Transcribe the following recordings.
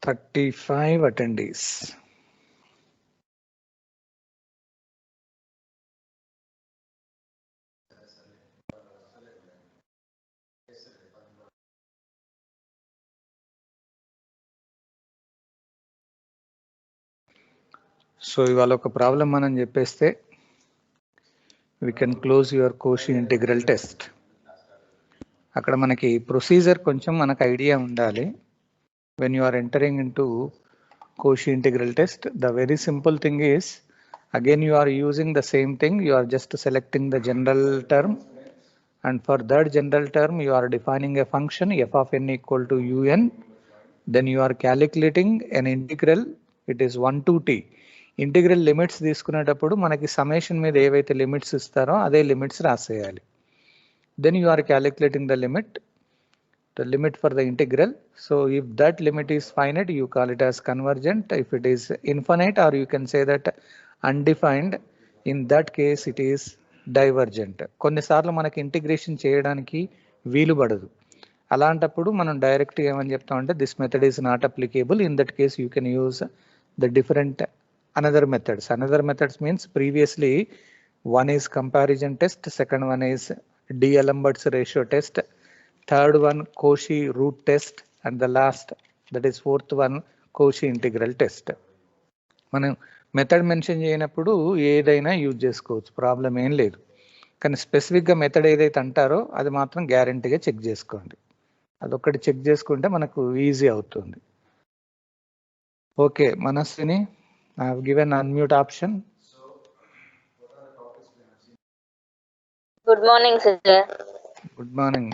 35 attendees. So ఇవాళ ఒక problem మనం చెప్పేస్తే we can close your Cauchy integral test. అక్కడ మనకి ప్రొసీజర్ కొంచెం మనకు ఐడియా ఉండాలి. When you are entering into Cauchy integral test, the very simple thing is, again you are using the same thing, you are just selecting the general term, and for that general term you are defining a function f of n equal to un, then you are calculating an integral, it is 1 to t. Integral limits తీసుకునేటప్పుడు మనకి summation మీద ఏవైతే limits ఇస్తారో అదే limits రాసేయాలి. Then you are calculating the limit for the integral. So if that limit is finite you call it as convergent. If it is infinite or you can say that undefined, in that case it is divergent. కొన్నిసార్లు మనకి integration చేయడానికి వీలు పడదు. అలాంటప్పుడు మనం direct ఏమని చెప్తామంటే this method is not applicable. In that case you can use the different another methods means previously one is comparison test, second one is D'Alembert's ratio test, third one Cauchy root test, and the last, that is fourth one, Cauchy integral test. మనం method mention చేయనప్పుడు ఏదైనా use చేసుకోవచ్చు, problem ఏం లేదు. కానీ స్పెసిఫిక్గా method ఏదైతే అంటారో అది మాత్రం గ్యారంటీగా చెక్ చేసుకోండి. అదొక్కటి చెక్ చేసుకుంటే మనకు ఈజీ అవుతుంది. Okay Manaswini, I have given unmute option. Good morning, sir. Good morning.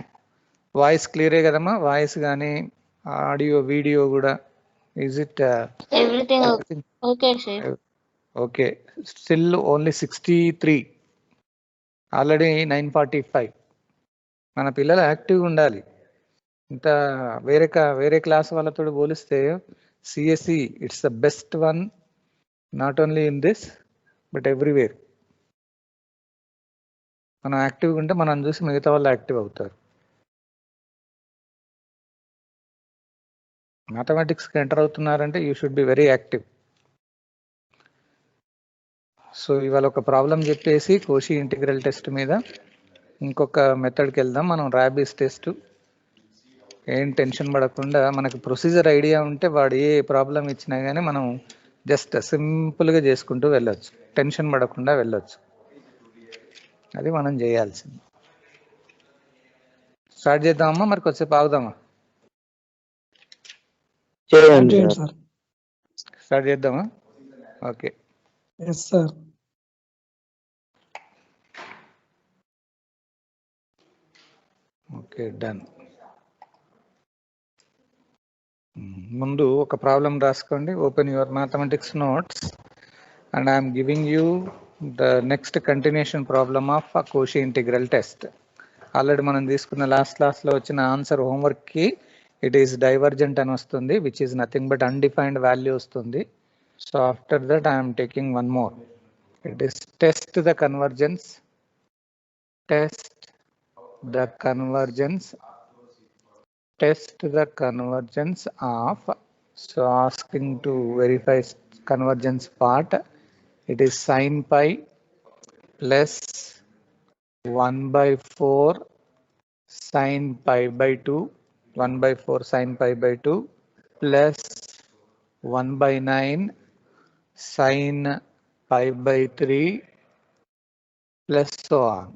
Voice clear kadama? Voice gaani, audio, video kuda. Is it? Everything okay, sir. Okay. Still only 63. Already 9:45. మన పిల్లలు యాక్టివ్గా ఉండాలి. ఇంత వేరే క్లాస్ వాళ్ళతో పోలిస్తే CSC it's the best one. Not only in this but everywhere. మనం యాక్టివ్గా ఉంటే మనం చూసి మిగతా వాళ్ళు యాక్టివ్ అవుతారు. మ్యాథమెటిక్స్కి ఎంటర్ అవుతున్నారంటే you should be very active. So ఇవాళ ఒక ప్రాబ్లం చెప్పేసి కోషీ ఇంటిగ్రల్ టెస్ట్ మీద ఇంకొక మెథడ్కి వెళ్దాం. మనం ర్యాబీస్ టెస్ట్. ఏం టెన్షన్ పడకుండా మనకు ప్రొసీజర్ ఐడియా ఉంటే వాడు ఏ ప్రాబ్లం ఇచ్చినా కానీ మనం జస్ట్ సింపుల్గా చేసుకుంటూ వెళ్ళొచ్చు, టెన్షన్ పడకుండా వెళ్ళొచ్చు. అది మనం చేయాల్సింది. స్టార్ట్ చేద్దామమ్మా, మరి కొద్దిసేపు ఆగుదామా? స్టార్ట్ చేద్దామా? ఓకే. Okay done. ముందు ఒక ప్రాబ్లం రాసుకోండి. Open your mathematics notes and I'm giving you the next continuation problem of Cauchy integral test. Already మనం తీసుకున్న లాస్ట్ క్లాస్లో వచ్చిన ఆన్సర్ హోంవర్క్కి ఇట్ ఈస్ డైవర్జెంట్ అని వస్తుంది, which is nothing but undefined value వస్తుంది. So after that I'm taking one more. It is test the convergence of, so asking to verify convergence part, it is sin pi plus 1/4 sin pi by 2, 1/4 sin pi by 2 plus 1/9 sin pi by 3 plus so on.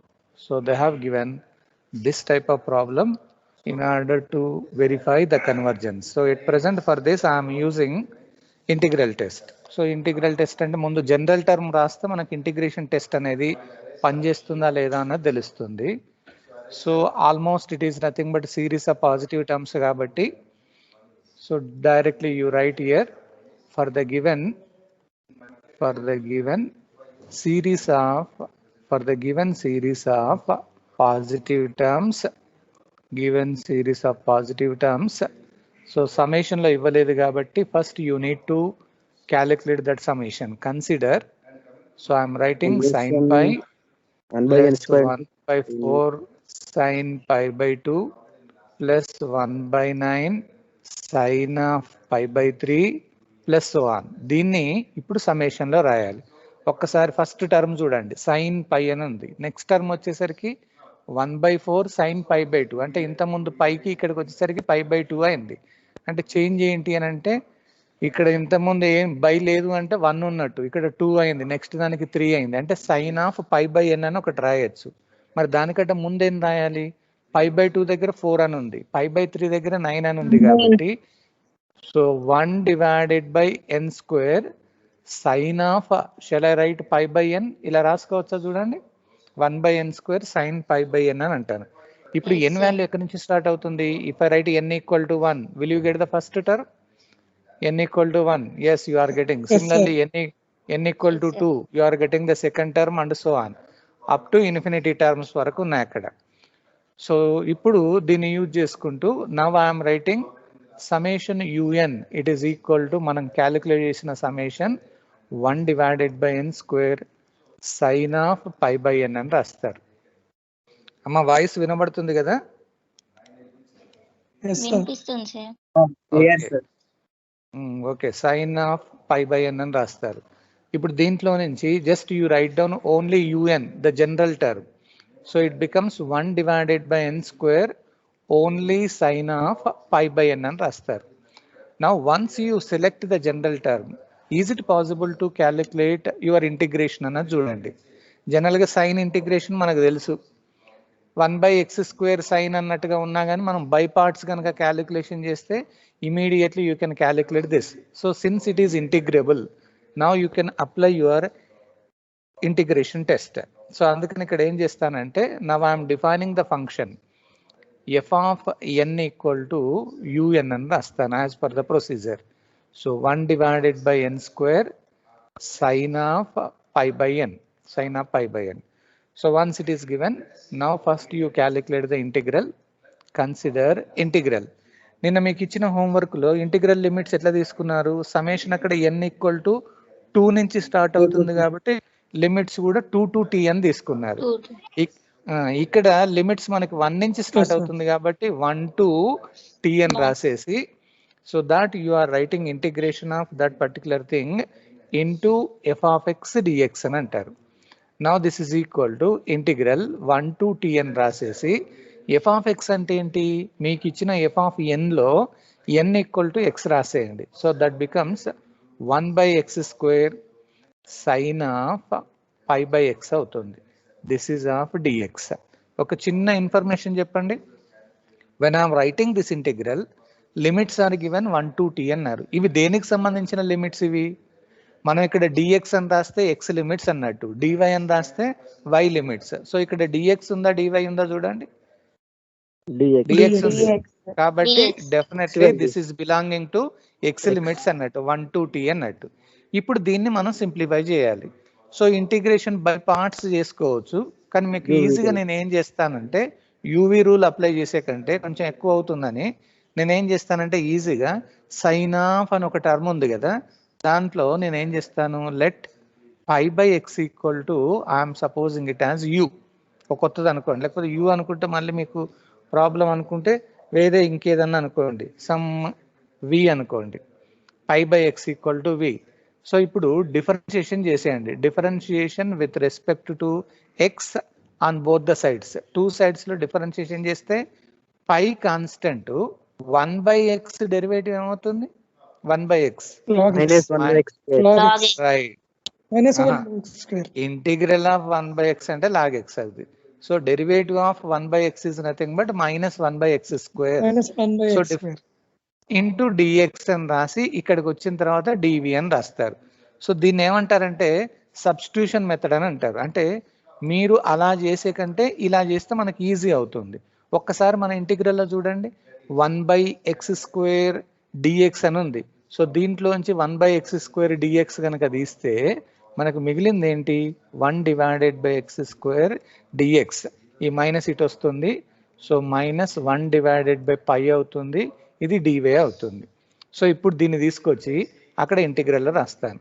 So they have given this type of problem in order to verify the convergence. So at present for this I am using integral test. So integral test అంటే ముందు general term రాస్తే మనకి integration test అనేది పనిచేస్తుందా లేదా అన్నది తెలుస్తుంది. So almost it is nothing but series of positive terms కాబట్టి so directly you write here for the given series of positive terms given series of positive terms. So summation లో ఇవ్వలేదు కాబట్టి first you need to calculate that summation. Consider, so I'm writing sin pi 1 by n plus square 1 by 4 sin pi by 2 plus 1 by 9 sin of pi by 3 plus so on. దీన్ని ఇప్పుడు summation లో రాయాలి. ఒక్కసారి first term చూడండి, sine pi అని ఉంది. Next term వచ్చేసరికి 1/4 sine pi by 2, అంటే ఇంత ముందు పైకి ఇక్కడికి వచ్చేసరికి పై బై 2 అయింది. అంటే చేంజ్ ఏంటి అని అంటే ఇక్కడ ఇంత ముందు ఏం బై లేదు అంటే 1 ఉన్నట్టు, ఇక్కడ 2 అయింది, నెక్స్ట్ దానికి 3 అయింది, అంటే sign of pi by n అని ఒకటి రాయొచ్చు. మరి దానికంటే ముందు ఏం రాయాలి, పై బై 2 దగ్గర 4 అని ఉంది, పై బై 3 దగ్గర 9 అని ఉంది కాబట్టి so 1 divided by n square sine of, shall I write pi by n, ఇలా రాసుకోవచ్చా చూడండి, 1 by n square sin pi by n అని అంటాను. ఇప్పుడు n వాల్యూ ఎక్కడి నుంచి స్టార్ట్ అవుతుంది? If I right n equal to 1, will you get the first term? n equal to 1, yes you are getting. Similarly n equal to 2, you are getting the second term and so on up to infinity terms వరకు ఉన్నాయి అక్కడ. So ఇప్పుడు దీన్ని use చేసుకుంటూ now I am writing summation un, it is equal to మనం calculate చేసిన summation 1 divided by n square sine of pi by n అని రాస్తారు. అమ్మ వాయిస్ వినబడుతుంది కదా? Okay, sine of pi by n అని రాస్తారు. ఇప్పుడు దీంట్లో నుంచి just you write down only u n, the general term. So it becomes 1 divided by n square only sine of pi by n అని రాస్తారు. Now once you select the general term, is it possible to calculate your integration అన్నది చూడండి. జనరల్గా sign integration మనకు తెలుసు, 1/x² sign అన్నట్టుగా ఉన్నా కానీ మనం బై పార్ట్స్ కనుక క్యాలిక్యులేషన్ చేస్తే immediately you can calculate this. So since it is integrable, now you can apply your integration test. So అందుకని ఇక్కడ ఏం చేస్తానంటే now I'm defining the function f of n equal to un అని రాస్తాను as per the procedure. So 1 divided by n square sin of pi by n, sin of pi by n. So once it is given, now first you calculate the integral. Consider integral. నిన్న మీకు ఇచ్చిన homework లో integral limits ఎట్లా తీసుకున్నారు? Summation అక్కడ n equal to 2 నుంచి start అవుతుంది కాబట్టి లిమిట్స్ కూడా 2 to t అని తీసుకున్నారు. ఇక్కడ లిమిట్స్ మనకి 1 నుంచి స్టార్ట్ అవుతుంది కాబట్టి 1 to t అని రాసేసి, so that you are writing integration of that particular thing into f of x dx అని అంటారు. Now this is equal to integral 1 to t అని రాసేసి, f of x అంటే ఏంటి? మీకు ఇచ్చిన f of n లో n equal to x రాసేయండి. So that becomes 1/x² sin of pi by x అవుతుంది. This is of dx. ఒక చిన్న ఇన్ఫర్మేషన్ చెప్పండి, when I am writing this integral, limits are given 1 to t అన్నారు. ఇవి దేనికి సంబంధించిన limits? ఇవి మనం ఇక్కడ dx అని రాస్తే x లిమిట్స్ అన్నట్టు, dy అని రాస్తే y లిమిట్స్. సో ఇక్కడ dx ఉందా dy ఉందా చూడండి, dx ఉంది కాబట్టి definitely this is belonging to x limits అన్నట్టు, 1 to t అన్నట్టు. ఇప్పుడు దీన్ని మనం సింప్లిఫై చేయాలి. సో ఇంటిగ్రేషన్ బై పార్ట్స్ చేసుకోవచ్చు, కానీ మీకు ఈజీగా నేను ఏం చేస్తానంటే యూవీ రూల్ అప్లై చేసే కంటే కొంచెం ఎక్కువ అవుతుందని నేనేం చేస్తానంటే ఈజీగా సైన్ ఆఫ్ అని ఒక టర్మ్ ఉంది కదా, దాంట్లో నేను ఏం చేస్తాను, let pi by x equal to I'm supposing it as u, ఒక కొత్తది అనుకోండి, లేకపోతే యూ అనుకుంటే మళ్ళీ మీకు ప్రాబ్లం అనుకుంటే వేరే ఇంకేదన్నా అనుకోండి, సమ్ వి అనుకోండి, pi by x equal to v. So ఇప్పుడు డిఫరెన్షియేషన్ చేసేయండి, differentiation with respect to x on both the sides. 2 sides లో డిఫరెన్షియేషన్ చేస్తే పై కాన్స్టెంట్ 1/x డెరివేటివ్ ఏమవుతుంది, 1/x right, integral of 1/x అంటే log x అవుతుంది. So derivative of 1/x is nothing but -1/x². So into dx అని రాసి ఇక్కడికి వచ్చిన తర్వాత dv అని రాస్తారు. సో దీన్ని ఏమంటారంటే సబ్స్టిట్యూషన్ మెథడ్ అని అంటారు. అంటే మీరు అలా చేసే కంటే ఇలా చేస్తే మనకి ఈజీ అవుతుంది. ఒక్కసారి మన ఇంటిగ్రల్లో చూడండి, 1/x² dx అని ఉంది. సో దీంట్లోంచి 1/x² dx కనుక తీస్తే మనకు మిగిలింది ఏంటి, 1 డివైడెడ్ బై x² dx. ఈ మైనస్ ఇటు వస్తుంది, సో -1 డివైడెడ్ బై పై అవుతుంది, ఇది dv అవుతుంది. సో ఇప్పుడు దీన్ని తీసుకొచ్చి అక్కడ ఇంటిగ్రల్లో రాస్తాను.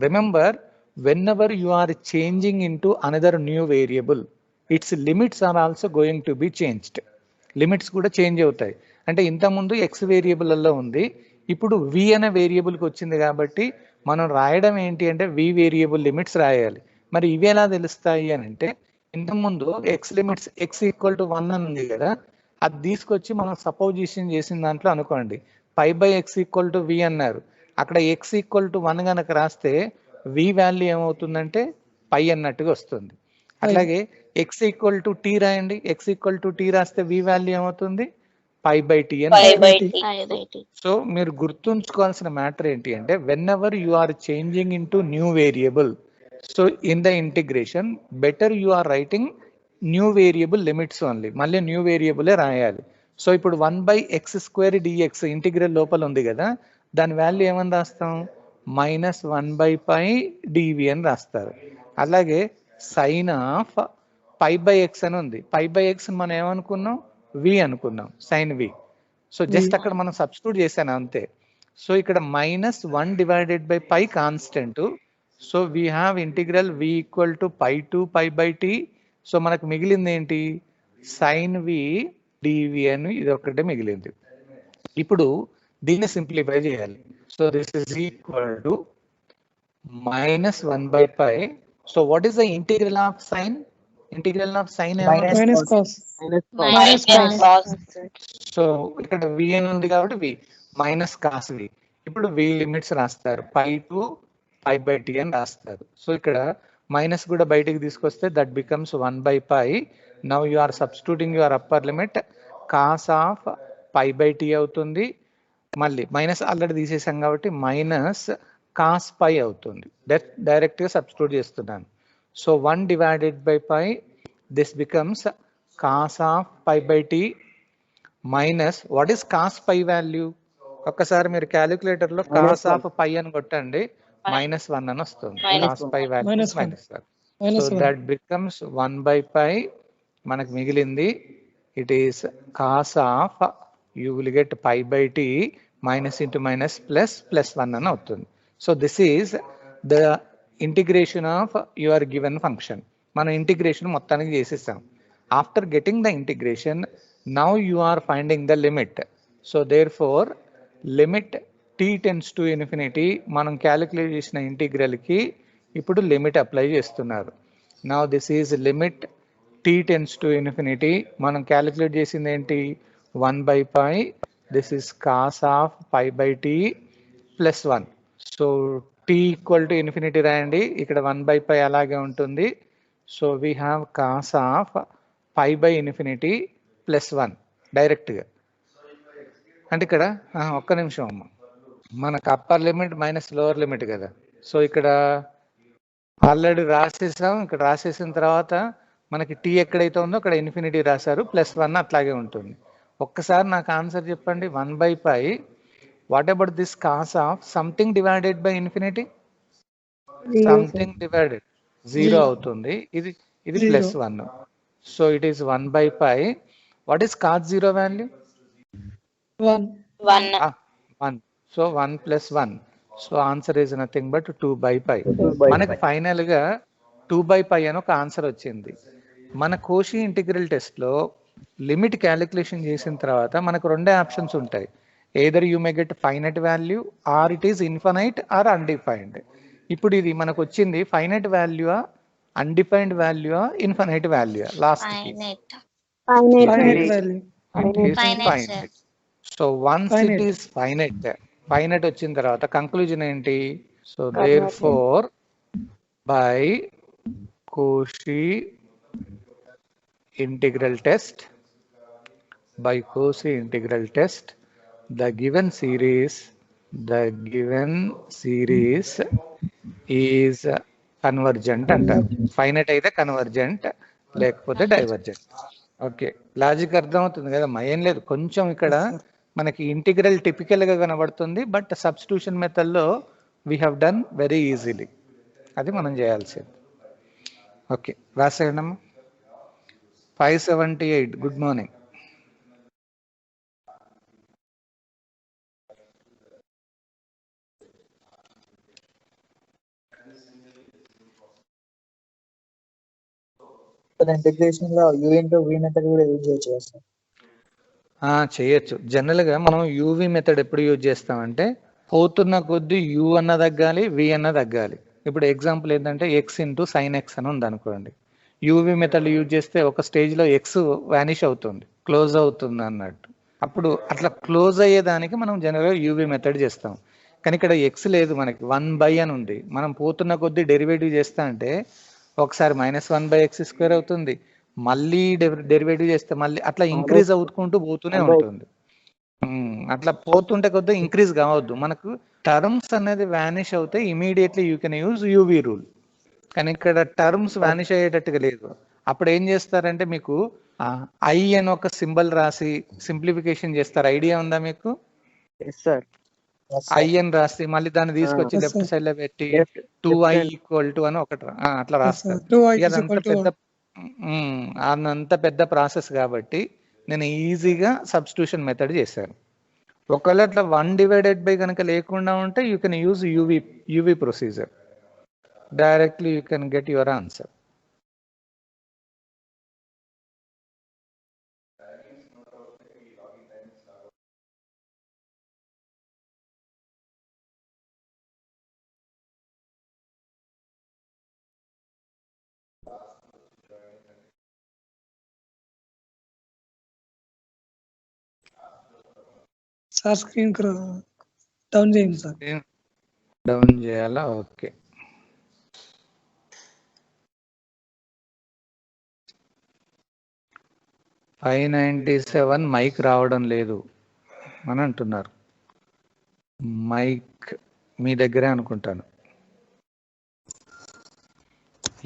Remember, whenever you are changing into another new variable, its limits are also going to be changed. Limits కూడా చేంజ్ అవుతాయి. అంటే ఇంతకుముందు ఎక్స్ వేరియబుల్లో ఉంది, ఇప్పుడు వి అనే వేరియబుల్కి వచ్చింది కాబట్టి మనం రాయడం ఏంటి అంటే వి వేరియబుల్ లిమిట్స్ రాయాలి. మరి ఇవి ఎలా తెలుస్తాయి అని అంటే, ఇంతకుముందు X limits X equal to 1 అని ఉంది కదా, అది తీసుకొచ్చి మనం సపోజిషన్ చేసిన దాంట్లో అనుకోండి pi by x equal to v అన్నారు, అక్కడ ఎక్స్ ఈక్వల్ టు 1 కనుక రాస్తే వి వాల్యూ ఏమవుతుందంటే పై అన్నట్టుగా వస్తుంది. అట్లాగే ఎక్స్ ఈక్వల్ టు టీ రాయండి, ఎక్స్ ఈక్వల్ టు టీ రాస్తే వి వాల్యూ ఏమవుతుంది పై బై టీ అని. సో మీరు గుర్తుంచుకోవాల్సిన మ్యాటర్ ఏంటి అంటే, whenever you are changing into new variable, so in the integration better you are writing new variable limits only, మళ్ళీ new వేరియబులే రాయాలి. సో ఇప్పుడు 1/x² dx ఇంటిగ్రల్ లోపల ఉంది కదా, దాని వాల్యూ ఏమని రాస్తాం -1/π dv అని రాస్తారు. అలాగే సైన్ ఆఫ్ π/x అని ఉంది, π/x మనం ఏమనుకున్నాం v అనుకున్నాం, సైన్ v. సో జస్ట్ అక్కడ మనం సబ్స్టిట్యూట్ చేశాను అంతే. సో ఇక్కడ -1 divided by pi constant, so we have integral v equal to π to π/t. సో మనకు మిగిలింది ఏంటి సైన్ v dv అని, ఇది ఒకటే మిగిలింది. ఇప్పుడు దీన్ని సింప్లిఫై చేయాలి. So this is equal to -1/π. So what is the integral of sine? Integral of sine so ఇక్కడ v అని ఉంది కాబట్టి v మైనస్ కాస్ v. ఇప్పుడు v లిమిట్స్ రాస్తారు π to π/t అని రాస్తారు. సో ఇక్కడ మైనస్ కూడా బయటికి తీసుకొస్తే that becomes 1/π. Now you are substituting your upper limit, cos of π/t అవుతుంది, మళ్ళీ మైనస్ ఆల్రెడీ తీసేసాం కాబట్టి మైనస్ కాస్ పై అవుతుంది. డైరెక్ట్గా సబ్స్టిట్యూట్ చేస్తున్నాను. So 1 divided by pi, this becomes cos of π/t minus what is cos pi value? ఒక్కసారి మీరు calculator లో కాస్ ఆఫ్ పై అని కొట్టండి, -1 అని వస్తుంది. Cos pi value -1. So that becomes 1/π. మనకు మిగిలింది it is cos of, you will get π/t minus into minus plus +1 అని అవుతుంది. So this is the integration of your given function. మనం ఇంటిగ్రేషన్ మొత్తానికి చేసేసాం. After getting the integration, now you are finding the limit. So therefore limit t tends to infinity, మనం calculate చేసిన ఇంటిగ్రల్కి ఇప్పుడు limit apply చేస్తున్నారు. Now this is limit t tends to infinity, మనం calculate చేసింది ఏంటి 1/π. This is cos of π/t +1. So t equal to infinity రాయండి, ఇక్కడ 1/π అలాగే ఉంటుంది. So we have cos of π/∞ +1 డైరెక్ట్గా. అంటే ఇక్కడ ఒక్క నిమిషం అమ్మ, మనకు upper limit minus lower limit కదా. సో ఇక్కడ ఆల్రెడీ రాసేసాం, ఇక్కడ రాసేసిన తర్వాత మనకి టీ ఎక్కడైతే ఉందో అక్కడ ఇన్ఫినిటీ రాశారు, +1 అట్లాగే ఉంటుంది. ఒక్కసారి నాకు ఆన్సర్ చెప్పండి, 1/π what about this cos of something divided by infinity? Something divided 0 అవుతుంది, ఇది +1. So it is 1/π. What is cos 0 value? 1. So 1 + 1. So answer is nothing but 2/π. మనకి ఫైనల్ గా 2/π అని ఒక ఆన్సర్ వచ్చింది. మన కోషి ఇంటిగ్రల్ టెస్ట్ లో లిమిట్ క్యాలిక్యులేషన్ చేసిన తర్వాత మనకు రెండే ఆప్షన్స్ ఉంటాయి, either you may get finite value or it is infinite or undefined. ఇప్పుడు ఇది మనకు వచ్చింది ఫైనైట్ వాల్యూఆ, అన్డిఫైన్డ్ వాల్యూఆ, ఇన్ఫైనైట్ వాల్యూఆ? Last finite. So once it is finite వచ్చిన తర్వాత కంక్లూజన్ ఏంటి? So therefore by Cauchy integral test, the given series is convergent అంటారు. ఫైనైట్ అయితే కన్వర్జెంట్, లేకపోతే డైవర్జెంట్. ఓకే, లాజిక్ అర్థమవుతుంది కదా? ఏం లేదు, కొంచెం ఇక్కడ మనకి ఇంటిగ్రల్ టిపికల్ గా కనబడుతుంది, బట్ సబ్స్టిట్యూషన్ మెథడ్ లో we have done very easily. అది మనం చేయాల్సింది. ఓకే, రాసేయండి 578. Good morning. ఇంటిగ్రేషన్ లో యూ ఇంటూ వి మెథడ్ కూడా యూజ్ చేయొచ్చు కదా సార్? చేయొచ్చు. జనరల్గా మనం యూవి మెథడ్ ఎప్పుడు యూజ్ చేస్తామంటే పోతున్న కొద్దీ యూ అన్న తగ్గాలి, వి అన్న తగ్గాలి. ఇప్పుడు ఎగ్జాంపుల్ ఏంటంటే ఎక్స్ ఇంటూ సైన్ ఎక్స్ అని ఉంది అనుకోండి. యూవి మెథడ్ యూజ్ చేస్తే ఒక స్టేజ్లో ఎక్స్ వానిష్ అవుతుంది, క్లోజ్ అవుతుంది అన్నట్టు. అప్పుడు అట్లా క్లోజ్ అయ్యేదానికి మనం జనరల్గా యూవి మెథడ్ చేస్తాం. కానీ ఇక్కడ ఎక్స్ లేదు, మనకి 1/, అని ఉంది. మనం పోతున్న కొద్దీ డెరివేటివ్ చేస్తా అంటే ఒకసారి -1/x² అవుతుంది, మళ్ళీ డెరివేటివ్ చేస్తే మళ్ళీ అట్లా ఇంక్రీజ్ అవుతుంటూ పోతూనే ఉంటుంది. అట్లా పోతుంటే కొద్దిగా ఇంక్రీజ్ కావద్దు. మనకు టర్మ్స్ అనేది వానిష్ అవుతే immediately you can use UV rule. కానీ ఇక్కడ టర్మ్స్ వానిష్ అయ్యేటట్టుగా లేదు. అప్పుడు ఏం చేస్తారంటే మీకు ఐ అని ఒక సింబల్ రాసి సింప్లిఫికేషన్ చేస్తారు. ఐడియా ఉందా మీకు? ఐ అని రాసి మళ్ళీ దాన్ని తీసుకొచ్చి లెఫ్ట్ సైడ్ లో పెట్టి 2i = అని ఒకటి అట్లా రాస్తారు. అదంత పెద్ద ప్రాసెస్ కాబట్టి నేను ఈజీగా సబ్స్టిట్యూషన్ మెథడ్ చేశాను. ఒకవేళ అట్లా 1/by కనుక లేకుండా ఉంటే you can use UV procedure. Directly you can get your answer. Sir screen down చేయండి సార్. డౌన్ చేయాలా? ఓకే. $597 మైక్ రావడం లేదు అని అంటున్నారు. మైక్ మీ దగ్గరే అనుకుంటాను.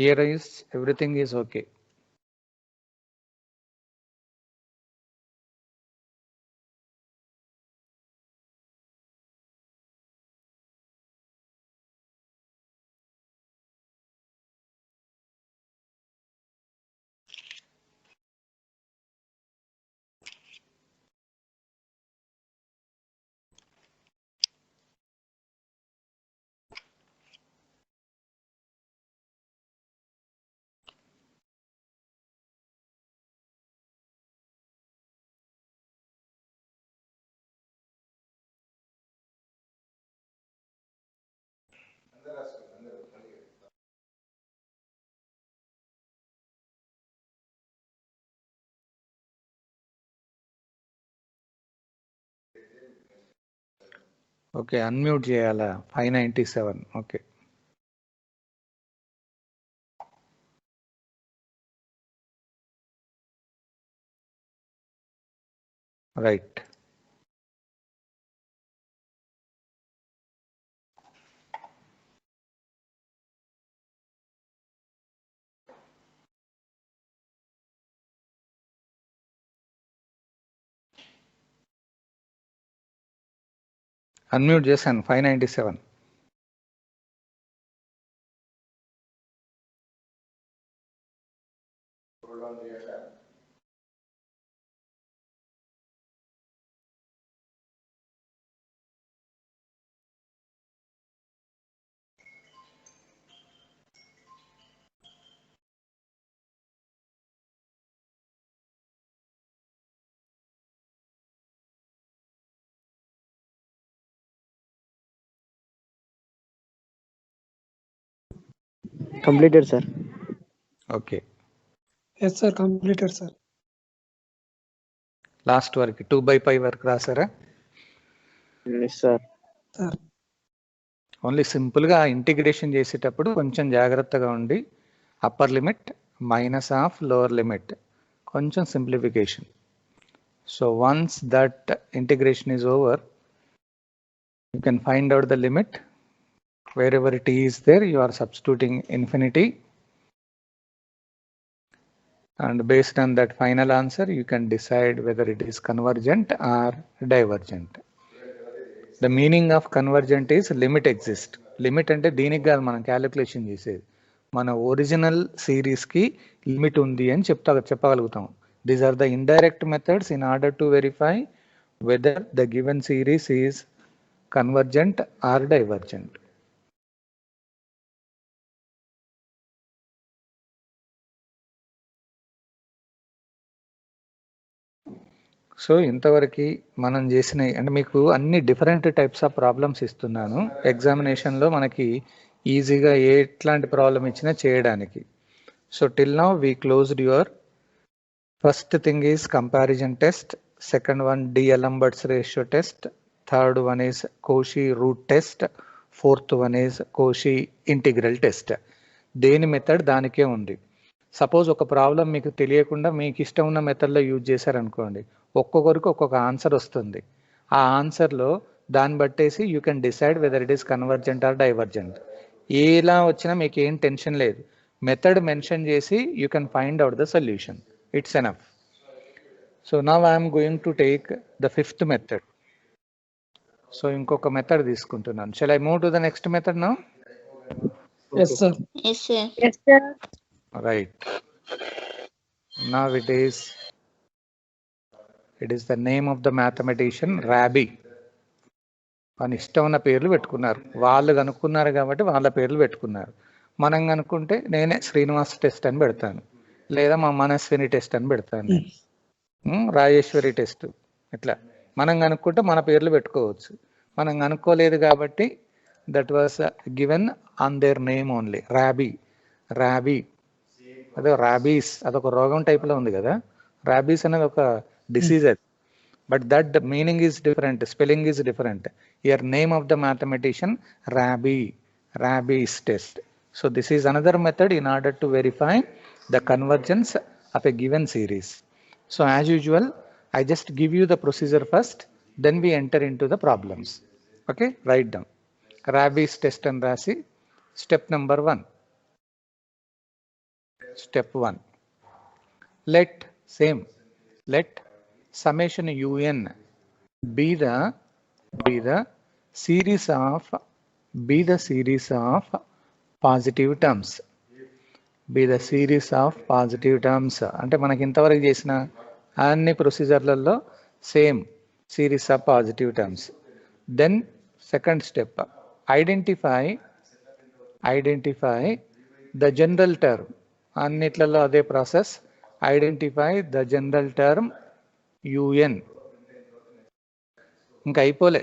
Here is everything is okay. Okay, unmute చేయాలా? 597. ఓకే. రైట్. అన్మ్యూట్ చేశాను. 597. Completed, sir. Okay. Yes sir, completed sir. Last వరకు 2/π వరకు రాసారా? Yes, sir. సార్ ఓన్లీ సింపుల్గా ఇంటిగ్రేషన్ చేసేటప్పుడు కొంచెం జాగ్రత్తగా ఉండి upper limit -of lower limit కొంచెం simplification. So once that integration is over you can find out the limit. Wherever t is there, you are substituting infinity, and based on that final answer you can decide whether it is convergent or divergent. The meaning of convergent is limit exists. Limit అంటే దీనికి కాదు మనం calculation చేసేది, మన original సిరీస్కి limit ఉంది అని చెప్పగలుగుతాం. These are the indirect methods in order to verify whether the given series is convergent or divergent. So ఇంతవరకు మనం చేసిన అంటే మీకు అన్ని డిఫరెంట్ టైప్స్ ఆఫ్ ప్రాబ్లమ్స్ ఇస్తున్నాను ఎగ్జామినేషన్లో మనకి ఈజీగా ఎట్లాంటి ప్రాబ్లం ఇచ్చినా చేయడానికి. So till now we closed your first thing is comparison test, second one D'Alembert's ratio test, third one is Cauchy root test, fourth one is Cauchy integral test. దేని method దానికే ఉంది. సపోజ్ ఒక problem మీకు తెలియకుండా మీకు ఇష్టం ఉన్న మెథడ్లో యూజ్ చేశారనుకోండి, ఒక్కొక్కరికి ఒక్కొక్క ఆన్సర్ వస్తుంది. ఆ ఆన్సర్లో దాన్ని బట్టేసి you can decide whether it is convergent or divergent. ఎలా వచ్చినా మీకు ఏం టెన్షన్ లేదు. మెథడ్ మెన్షన్ చేసి you can find out the solution. It's enough. So now I'm going to take the fifth method. So ఇంకొక మెథడ్ తీసుకుంటున్నాను. Shall I move to the next method now? Yes, sir. Yes, sir. Right. Now it is the name of the mathematician Rabi. మన ఇష్టం ఉన్న పేర్లు పెట్టుకున్నారు. వాళ్ళు కనుక్కున్నారు కాబట్టి వాళ్ళ పేర్లు పెట్టుకున్నారు. మనం కనుక్కుంటే నేనే శ్రీనివాస్ టెస్ట్ అని పెడతాను, లేదా మా మనస్విని టెస్ట్ అని పెడతాను, రాజేశ్వరి టెస్ట్. ఇట్లా మనం కనుక్కుంటే మన పేర్లు పెట్టుకోవచ్చు. మనం కనుక్కోలేదు కాబట్టి that was given on their name only. రాబీ అదే రాబీస్, అదొక రోగం టైప్లో ఉంది కదా. రాబీస్ అనేది ఒక డిసీజ్ అది, but that meaning is different, spelling is different. Your name of the mathematician rabies test. So this is another method in order to verify the convergence of a given series. So as usual I just give you the procedure first, then we enter into the problems. Okay, write down. Rabi's test and rasi. Step number 1. Step 1. Let summation un be the series of positive terms. Be the series of positive terms. అంటే మనకి ఇంతవరకు చేసిన అన్ని ప్రొసీజర్లలో same series of positive terms. Then second step, identify the general term. అన్నిట్లలో అదే process. Identify the general term u n. ఇంకా అయిపోలే,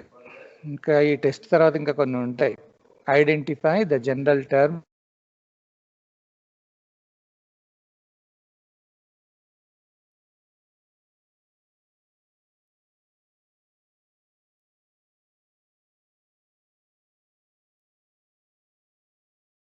ఇంకా ఈ టెస్ట్ తర్వాత ఇంకా కొన్ని ఉంటాయి. Identify the general term